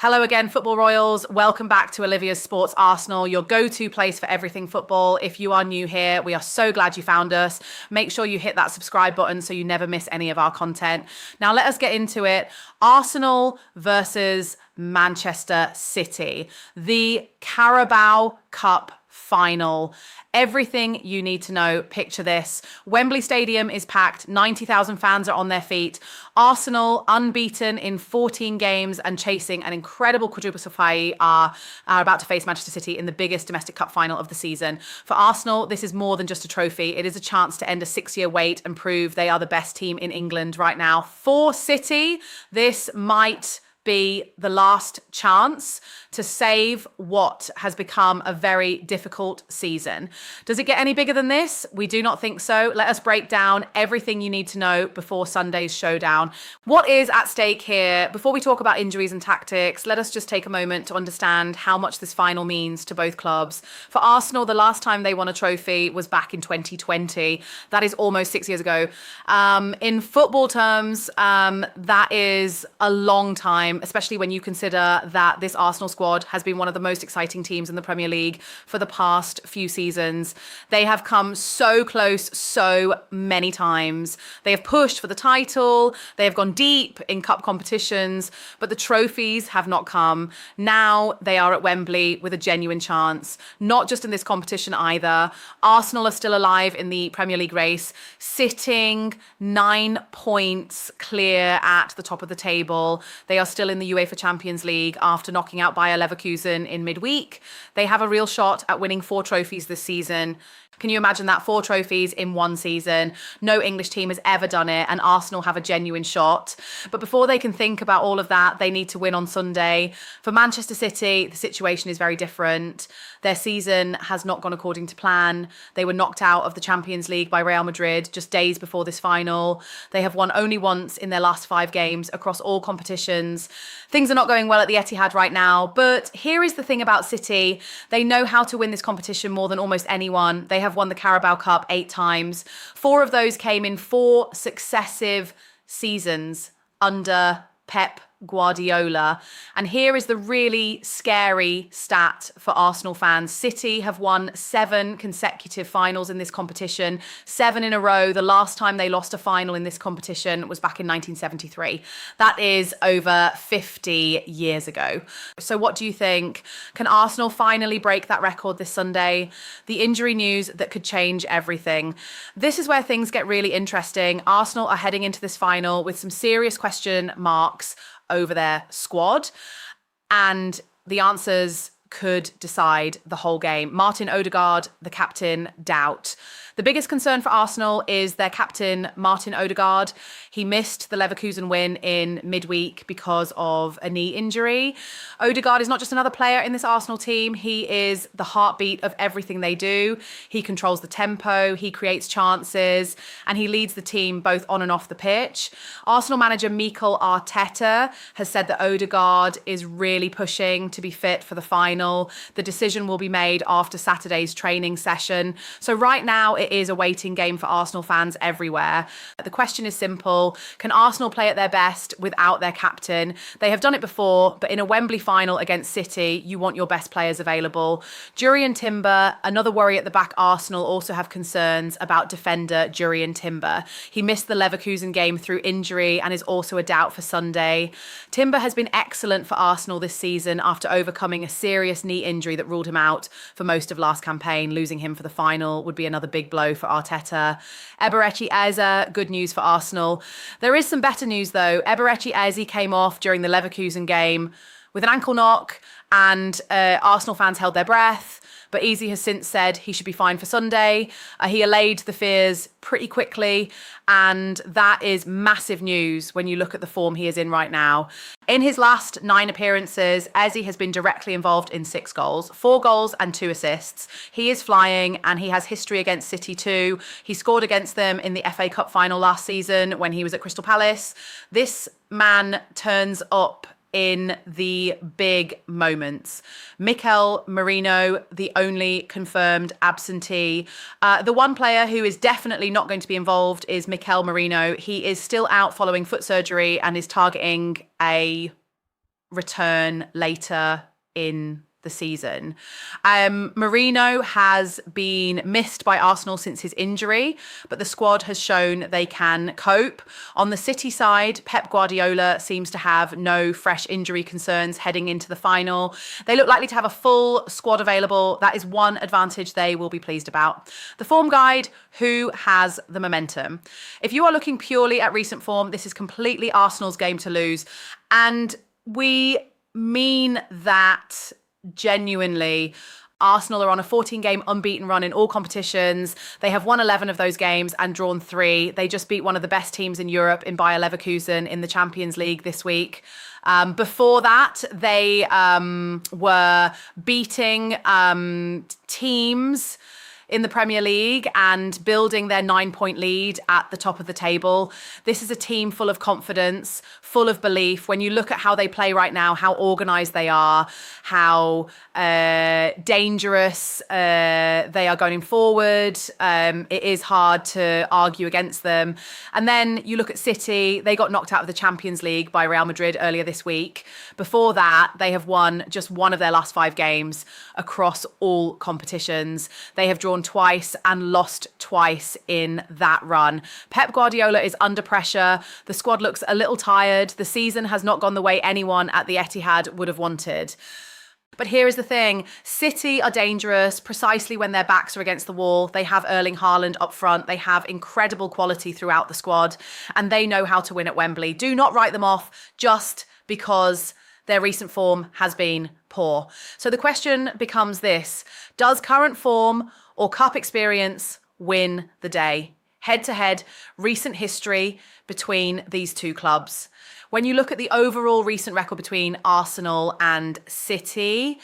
Hello again, Football Royals. Welcome back to Olivia's Sports Arsenal, your go-to place for everything football. If you are new here, we are so glad you found us. Make sure you hit that subscribe button so you never miss any of our content. Now let us get into it. Arsenal versus Manchester City, the Carabao Cup final. Everything you need to know. Picture this. Wembley Stadium is packed. 90,000 fans are on their feet. Arsenal, unbeaten in 14 games and chasing an incredible quadruple suffrae, are about to face Manchester City in the biggest domestic cup final of the season. For Arsenal, this is more than just a trophy. It is a chance to end a 6-year wait and prove they are the best team in England right now. For City, this might be the last chance to save what has become a very difficult season. Does it get any bigger than this? We do not think so. Let us break down everything you need to know before Sunday's showdown. What is at stake here? Before we talk about injuries and tactics, let us just take a moment to understand how much this final means to both clubs. For Arsenal, the last time they won a trophy was back in 2020. That is almost 6 years ago. In football terms, that is a long time, especially when you consider that this Arsenal squad has been one of the most exciting teams in the Premier League for the past few seasons. They have come so close so many times. They have pushed for the title. They have gone deep in cup competitions, but the trophies have not come. Now they are at Wembley with a genuine chance, not just in this competition either. Arsenal are still alive in the Premier League race, sitting 9 points clear at the top of the table. They are still in the UEFA Champions League after knocking out Bayer Leverkusen in midweek. They have a real shot at winning 4 trophies this season. Can you imagine that? 4 trophies in one season. No English team has ever done it, and Arsenal have a genuine shot. But before they can think about all of that, they need to win on Sunday. For Manchester City, the situation is very different. Their season has not gone according to plan. They were knocked out of the Champions League by Real Madrid just days before this final. They have won only once in their last 5 games across all competitions. Things are not going well at the Etihad right now, but here is the thing about City. They know how to win this competition more than almost anyone. They have won the Carabao Cup 8 times. 4 of those came in 4 successive seasons under Pep Guardiola. And here is the really scary stat for Arsenal fans. City have won 7 consecutive finals in this competition, 7 in a row. The last time they lost a final in this competition was back in 1973. That is over 50 years ago. So what do you think? Can Arsenal finally break that record this Sunday? The injury news that could change everything. This is where things get really interesting. Arsenal are heading into this final with some serious question marks over their squad, and the answers could decide the whole game. Martin Odegaard, the captain, doubt. The biggest concern for Arsenal is their captain, Martin Odegaard. He missed the Leverkusen win in midweek because of a knee injury. Odegaard is not just another player in this Arsenal team. He is the heartbeat of everything they do. He controls the tempo, he creates chances, and he leads the team both on and off the pitch. Arsenal manager Mikel Arteta has said that Odegaard is really pushing to be fit for the final. The decision will be made after Saturday's training session. So right now, it is a waiting game for Arsenal fans everywhere. The question is simple. Can Arsenal play at their best without their captain? They have done it before, but in a Wembley final against City, you want your best players available. Jurrien Timber, another worry at the back. Arsenal also have concerns about defender Jurrien Timber. He missed the Leverkusen game through injury and is also a doubt for Sunday. Timber has been excellent for Arsenal this season after overcoming a serious knee injury that ruled him out for most of last campaign. Losing him for the final would be another big blow for Arteta. Eberechi Eze, good news for Arsenal. There is some better news though. Eberechi Eze came off during the Leverkusen game with an ankle knock, and Arsenal fans held their breath. But Eze has since said he should be fine for Sunday. He allayed the fears pretty quickly, and that is massive news when you look at the form he is in right now. In his last 9 appearances, Eze has been directly involved in 6 goals, 4 goals and 2 assists. He is flying, and he has history against City too. He scored against them in the FA Cup final last season when he was at Crystal Palace. This man turns up in the big moments. Mikel Merino, the only confirmed absentee. The one player who is definitely not going to be involved is Mikel Merino. He is still out following foot surgery and is targeting a return later in the season. Mourinho has been missed by Arsenal since his injury, but the squad has shown they can cope. On the City side, Pep Guardiola seems to have no fresh injury concerns heading into the final. They look likely to have a full squad available. That is one advantage they will be pleased about. The form guide, who has the momentum? If you are looking purely at recent form, this is completely Arsenal's game to lose. And we mean that genuinely. Arsenal are on a 14-game unbeaten run in all competitions. They have won 11 of those games and drawn 3. They just beat one of the best teams in Europe in Bayer Leverkusen in the Champions League this week. Before that, they were beating teams in the Premier League and building their 9-point lead at the top of the table. This is a team full of confidence, full of belief. When you look at how they play right now, how organised they are, how dangerous they are going forward, it is hard to argue against them. And then you look at City, they got knocked out of the Champions League by Real Madrid earlier this week. Before that, they have won just one of their last 5 games across all competitions. They have drawn twice and lost twice in that run. Pep Guardiola is under pressure. The squad looks a little tired. The season has not gone the way anyone at the Etihad would have wanted. But here is the thing. City are dangerous precisely when their backs are against the wall. They have Erling Haaland up front. They have incredible quality throughout the squad, and they know how to win at Wembley. Do not write them off just because their recent form has been poor. So the question becomes this: does current form or cup experience win the day? Head-to-head recent history between these two clubs. When you look at the overall recent record between Arsenal and City,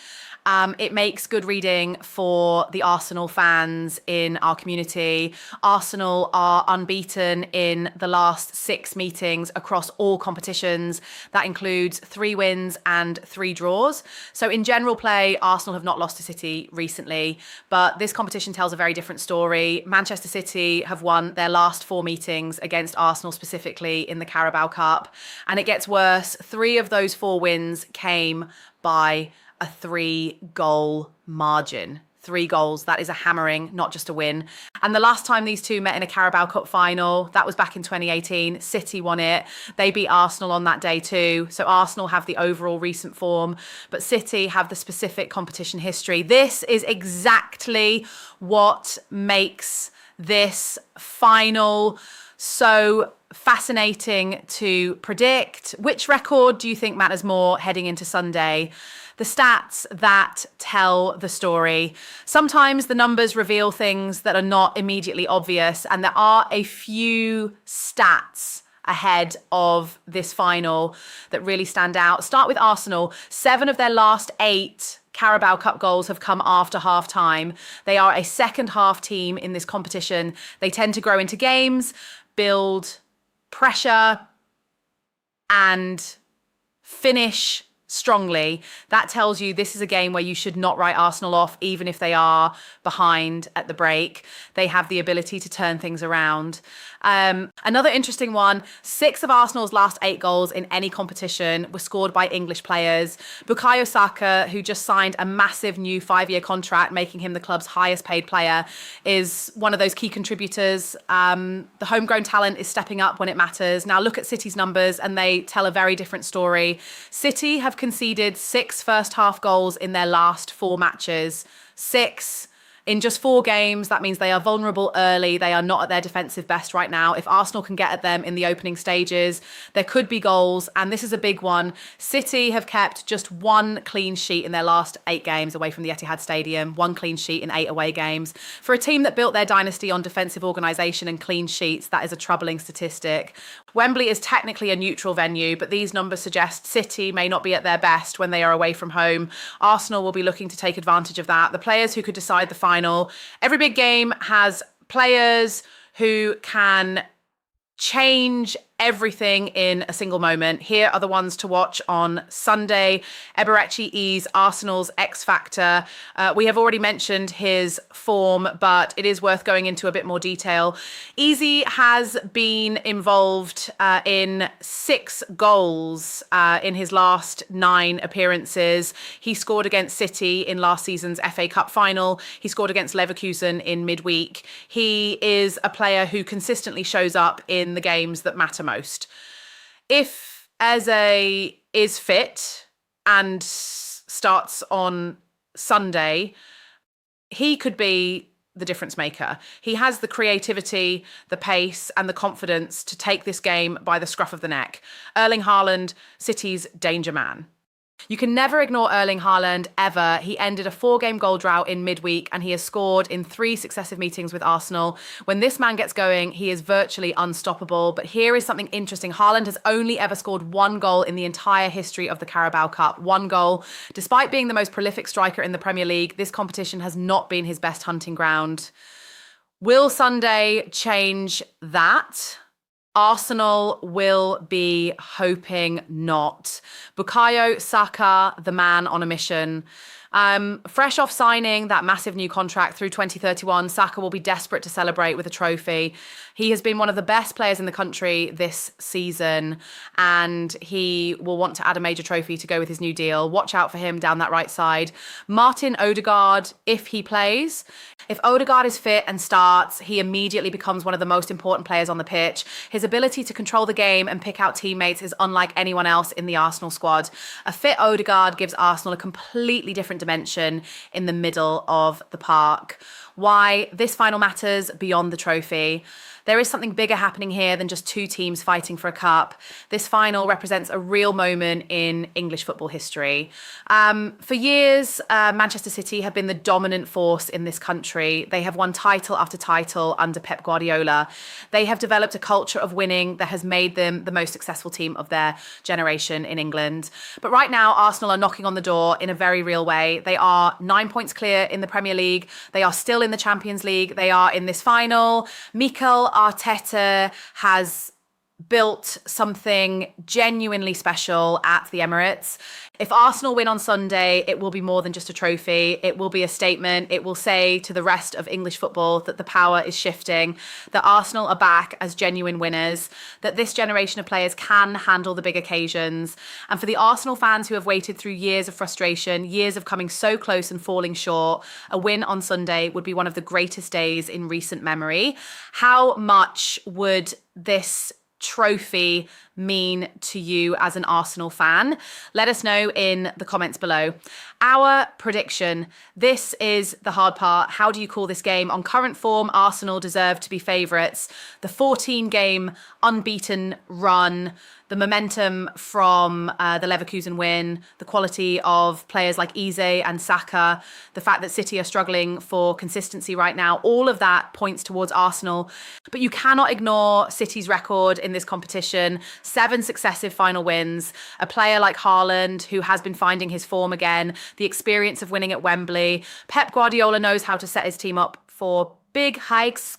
it makes good reading for the Arsenal fans in our community. Arsenal are unbeaten in the last 6 meetings across all competitions. That includes 3 wins and 3 draws. So in general play, Arsenal have not lost to City recently, but this competition tells a very different story. Manchester City have won their last 4 meetings against Arsenal, specifically in the Carabao Cup. And it gets worse. 3 of those 4 wins came by a 3-goal margin. 3 goals, that is a hammering, not just a win. And the last time these two met in a Carabao Cup final, that was back in 2018. City won it. They beat Arsenal on that day too. So Arsenal have the overall recent form, but City have the specific competition history. This is exactly what makes this final so fascinating to predict. Which record do you think matters more heading into Sunday? The stats that tell the story. Sometimes the numbers reveal things that are not immediately obvious, and there are a few stats ahead of this final that really stand out. Start with Arsenal. 7 of their last 8 Carabao Cup goals have come after half-time. They are a second-half team in this competition. They tend to grow into games, build pressure, and finish strongly. That tells you this is a game where you should not write Arsenal off, even if they are behind at the break. They have the ability to turn things around. Another interesting one, 6 of Arsenal's last 8 goals in any competition were scored by English players. Bukayo Saka, who just signed a massive new 5-year contract, making him the club's highest paid player, is one of those key contributors. The homegrown talent is stepping up when it matters. Now look at City's numbers and they tell a very different story. City have conceded 6 first-half goals in their last 4 matches. 6 in just 4 games. That means they are vulnerable early. They are not at their defensive best right now. If Arsenal can get at them in the opening stages, there could be goals. And this is a big one. City have kept just 1 clean sheet in their last 8 games away from the Etihad Stadium. 1 clean sheet in 8 away games. For a team that built their dynasty on defensive organisation and clean sheets, that is a troubling statistic. Wembley is technically a neutral venue, but these numbers suggest City may not be at their best when they are away from home. Arsenal will be looking to take advantage of that. The players who could decide the final. Every big game has players who can change everything in a single moment. Here are the ones to watch on Sunday. Eberechi Arsenal's X Factor. We have already mentioned his form, but it is worth going into a bit more detail. Eze has been involved in 6 goals in his last 9 appearances. He scored against City in last season's FA Cup final. He scored against Leverkusen in midweek. He is a player who consistently shows up in the games that matter most. If Eze is fit and starts on Sunday, he could be the difference maker. He has the creativity, the pace, and the confidence to take this game by the scruff of the neck. Erling Haaland, City's danger man. You can never ignore Erling Haaland, ever. He ended a 4-game goal drought in midweek, and he has scored in 3 successive meetings with Arsenal. When this man gets going, he is virtually unstoppable. But here is something interesting. Haaland has only ever scored 1 goal in the entire history of the Carabao Cup. 1 goal. Despite being the most prolific striker in the Premier League, this competition has not been his best hunting ground. Will Sunday change that? Arsenal will be hoping not. Bukayo Saka, the man on a mission. Fresh off signing that massive new contract through 2031, Saka will be desperate to celebrate with a trophy. He has been one of the best players in the country this season, and he will want to add a major trophy to go with his new deal. Watch out for him down that right side. Martin Odegaard, if he plays. If Odegaard is fit and starts, he immediately becomes one of the most important players on the pitch. His ability to control the game and pick out teammates is unlike anyone else in the Arsenal squad. A fit Odegaard gives Arsenal a completely different dimension in the middle of the park. Why this final matters beyond the trophy. There is something bigger happening here than just 2 teams fighting for a cup. This final represents a real moment in English football history. For years, Manchester City have been the dominant force in this country. They have won title after title under Pep Guardiola. They have developed a culture of winning that has made them the most successful team of their generation in England. But right now, Arsenal are knocking on the door in a very real way. They are 9 points clear in the Premier League. They are still in the Champions League. They are in this final. Mikel Arteta has built something genuinely special at the Emirates. If Arsenal win on Sunday, it will be more than just a trophy. It will be a statement. It will say to the rest of English football that the power is shifting, that Arsenal are back as genuine winners, that this generation of players can handle the big occasions. And for the Arsenal fans who have waited through years of frustration, years of coming so close and falling short, a win on Sunday would be one of the greatest days in recent memory. How much would this trophy mean to you as an Arsenal fan? Let us know in the comments below. Our prediction. This is the hard part. How do you call this game? On current form, Arsenal deserve to be favourites. The 14-game unbeaten run, the momentum from the Leverkusen win, the quality of players like Eze and Saka, the fact that City are struggling for consistency right now, all of that points towards Arsenal. But you cannot ignore City's record in this competition. 7 successive final wins, a player like Haaland who has been finding his form again, the experience of winning at Wembley. Pep Guardiola knows how to set his team up for big hikes.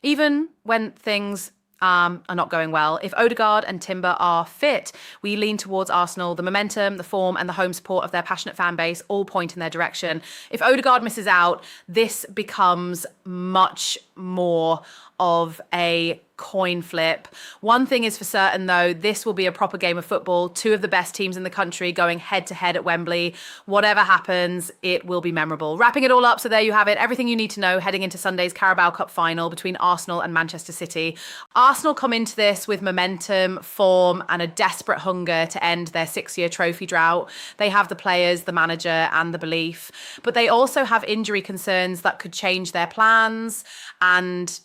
Even when things are not going well. If Odegaard and Timber are fit, we lean towards Arsenal. The momentum, the form, and the home support of their passionate fan base all point in their direction. If Odegaard misses out, this becomes much more of a coin flip. One thing is for certain, though, this will be a proper game of football. 2 of the best teams in the country going head to head at Wembley. Whatever happens, it will be memorable. Wrapping it all up, so there you have it. Everything you need to know heading into Sunday's Carabao Cup final between Arsenal and Manchester City. Arsenal come into this with momentum, form, and a desperate hunger to end their 6-year trophy drought. They have the players, the manager, and the belief. But they also have injury concerns that could change their plans, and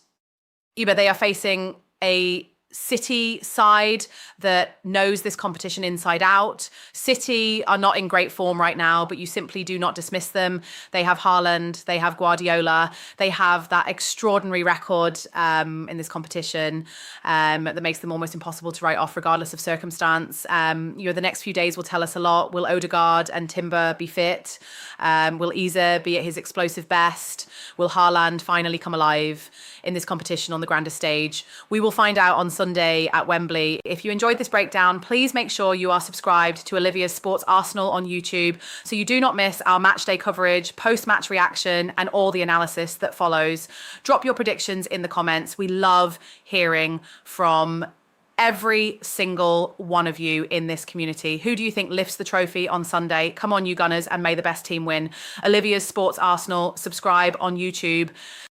they are facing a City side that knows this competition inside out. City are not in great form right now, but you simply do not dismiss them. They have Haaland, they have Guardiola, they have that extraordinary record in this competition that makes them almost impossible to write off regardless of circumstance. The next few days will tell us a lot. Will Odegaard and Timber be fit? Will Isa be at his explosive best? Will Haaland finally come alive in this competition on the grandest stage? We will find out on Sunday at Wembley. If you enjoyed this breakdown, please make sure you are subscribed to Olivia's Sports Arsenal on YouTube so you do not miss our match day coverage, post-match reaction, and all the analysis that follows. Drop your predictions in the comments. We love hearing from every single one of you in this community. Who do you think lifts the trophy on Sunday? Come on, you Gunners, and may the best team win. Olivia's Sports Arsenal, subscribe on YouTube.